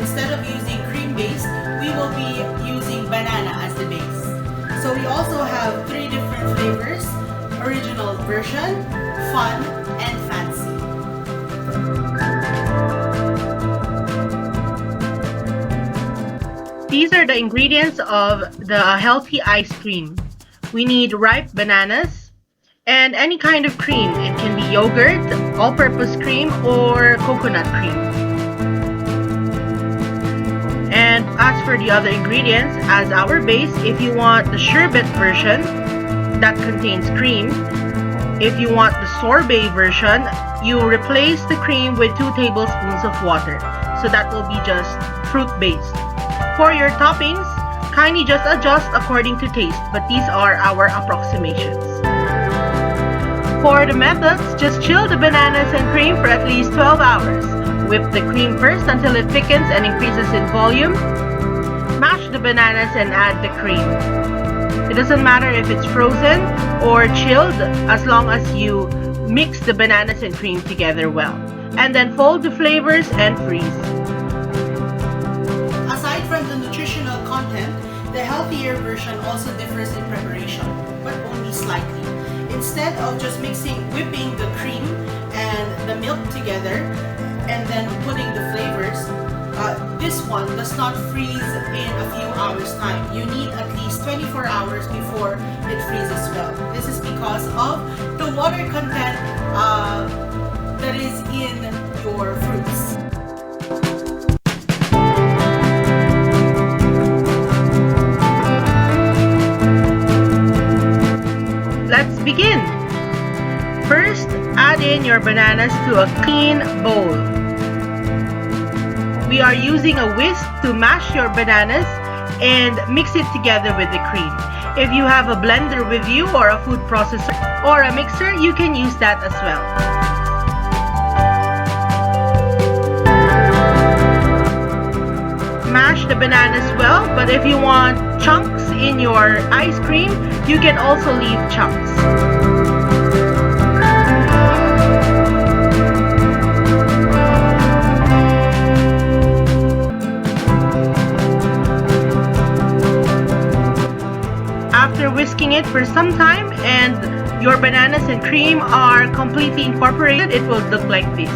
Instead of using cream base, we will be using banana as the base. So we also have 3 different flavors: original version, fun, and fancy. These are the ingredients of the healthy ice cream. We need ripe bananas and any kind of cream. It can be yogurt, all-purpose cream, or coconut cream. And as for the other ingredients, as our base, if you want the sherbet version, that contains cream. If you want the sorbet version, you replace the cream with 2 tablespoons of water. So that will be just fruit-based. For your toppings, kindly just adjust according to taste, but these are our approximations. For the methods, just chill the bananas and cream for at least 12 hours. Whip the cream first until it thickens and increases in volume. Mash the bananas and add the cream. It doesn't matter if it's frozen or chilled as long as you mix the bananas and cream together well. And then fold the flavors and freeze. Aside from the nutritional content, the healthier version also differs in preparation, but only slightly. Instead of just whipping the cream and the milk together and then putting the flavors, this one does not freeze in a few hours time. You need at least 24 hours before it freezes well. This is because of the water content that is in your fruits. Let's begin. First, add in your bananas to a clean bowl. We are using a whisk to mash your bananas and mix it together with the cream. If you have a blender with you or a food processor or a mixer, you can use that as well. Mash the bananas well, but if you want chunks in your ice cream, you can also leave chunks. After whisking it for some time and your bananas and cream are completely incorporated, it will look like this.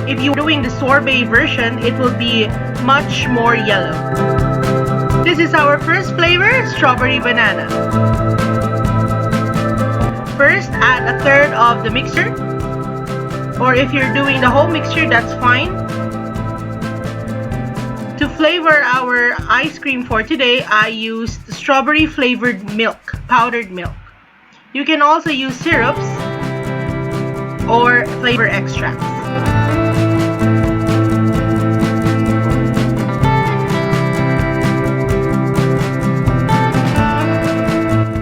If you're doing the sorbet version, it will be much more yellow. This is our first flavor, strawberry banana. First, add a third of the mixture, or if you're doing the whole mixture, that's fine. To flavor our ice cream for today, I used strawberry flavored milk, powdered milk. You can also use syrups or flavor extracts.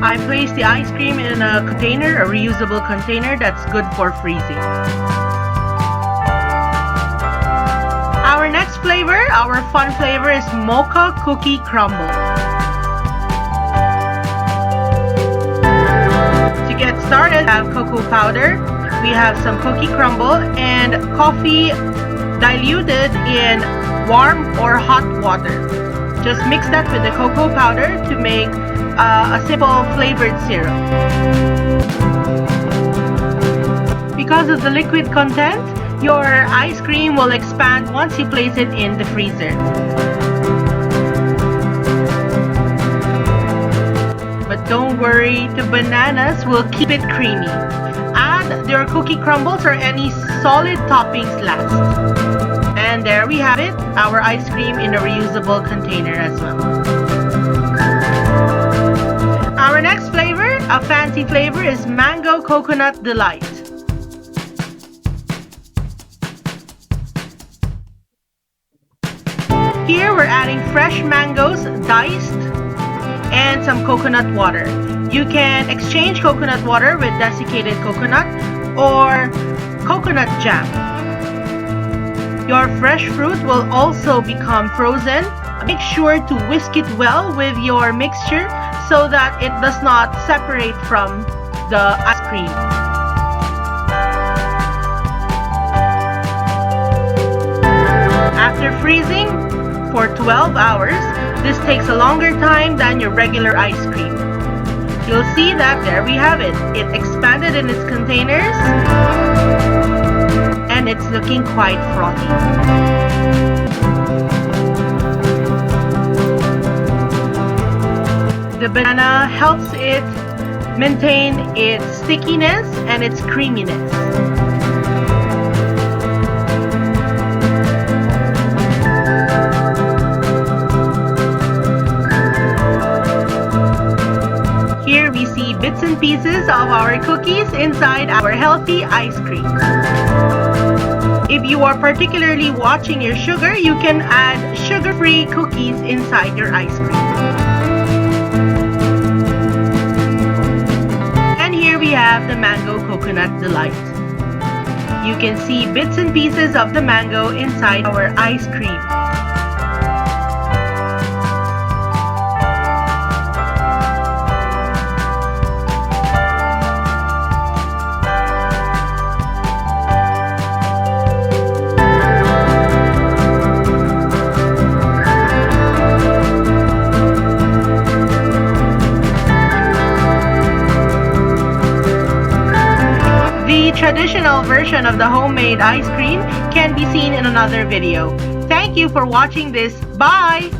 I placed the ice cream in a container, a reusable container that's good for freezing. Our next flavor, our fun flavor, is Mocha Cookie Crumble. To get started, we have cocoa powder, we have some cookie crumble, and coffee diluted in warm or hot water. Just mix that with the cocoa powder to make a simple flavored syrup. Because of the liquid content, your ice cream will expand once you place it in the freezer. But don't worry, the bananas will keep it creamy. Add your cookie crumbles or any solid toppings last. And there we have it, our ice cream in a reusable container as well. Our next flavor, a fancy flavor, is Mango Coconut Delight. Here we're adding fresh mangoes, diced, and some coconut water. You can exchange coconut water with desiccated coconut or coconut jam. Your fresh fruit will also become frozen. Make sure to whisk it well with your mixture so that it does not separate from the ice cream. After freezing for 12 hours, this takes a longer time than your regular ice cream. You'll see that there we have it. It expanded in its containers and it's looking quite frothy. The banana helps it maintain its stickiness and its creaminess. Here we see bits and pieces of our cookies inside our healthy ice cream. If you are particularly watching your sugar, you can add sugar-free cookies inside your ice cream. And here we have the Mango Coconut Delight. You can see bits and pieces of the mango inside our ice cream. The traditional version of the homemade ice cream can be seen in another video. Thank you for watching this. Bye!